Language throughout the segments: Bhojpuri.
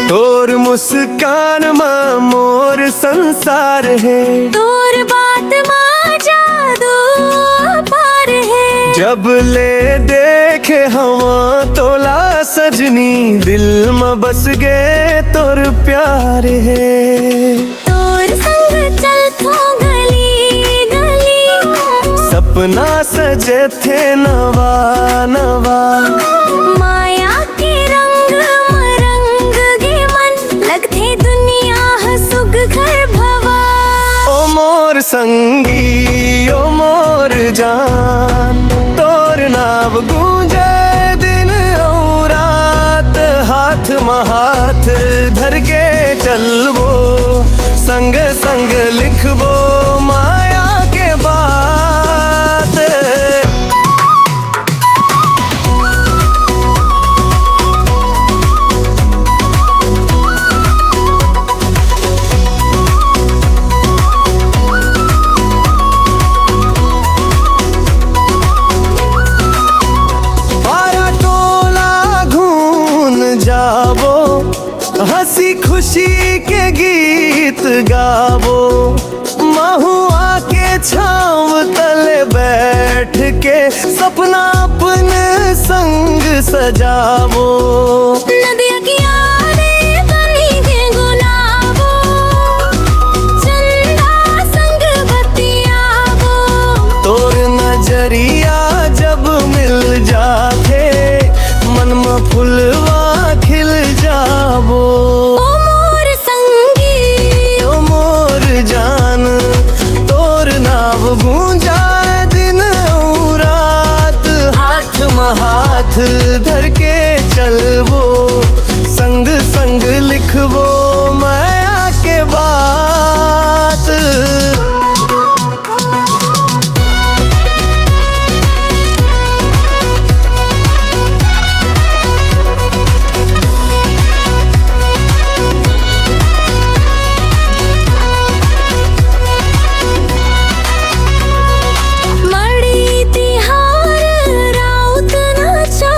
तोर मुस्कान मां मोर संसार है, तोर बात मां जादू पार है। जब ले देखे हवा तोला सजनी, दिल में बस गए तोर प्यार है। तोर संग चलथो गली गली, सपना सजे थे नवा नवा। माया के रंग मरंग गे मन, लगथे दुनिया हसुग घर भवा। ओ मोर संगी ओ मोर जान, तोर नाम गूंजे दिन और रात। हाथ में हाथ धर के चलबो, संग संग लिखबो माया के बात। पारा टोला घून जाबो, हंसी खुशी के गीत गाबो। महुआ के छाँव तले बैठ के सपना अपने संग सजाबो। नदिया की यादें बनी के गुलाबो, चंदा संग बतियाबो। तोर नजरिया जब मिल जाते, मन में फुलवा खिल जाबो। ओ मोर संगी ओ मोर जान, तोर नाव गूंजा दिन और रात। हाथ में हाथ धर के चलबो, संग संग लिखबो माया के बात। मड़ी तिहार राउत नाचा,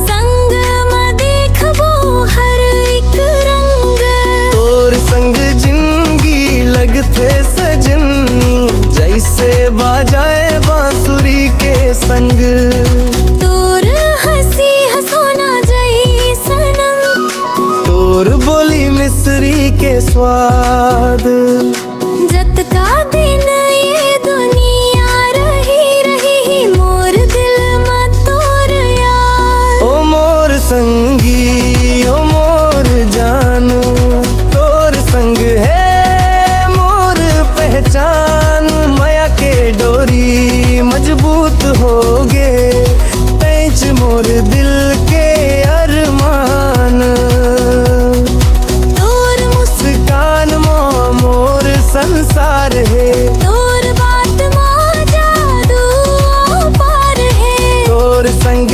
संग में देखबो हर एक रंग। तोर संग जिंदगी लगथे सजनी, जैसे बाजाए बांसुरी के संग। तोर हंसी हंसोना जैसनम, तोर बोली मिश्री के स्वाद। जत का दिन ये दुनिया रही रही, मोर दिल में तोर याद। ओ मोर संगी ओ मोर जान, तोर संग है मोर पहचान। माया के डोरी मजबूत होगे, पैच मोर दिल के अरमान। तोर मुस्कान मोर संसार है, तोर बात मां जादू पार है। तोर संग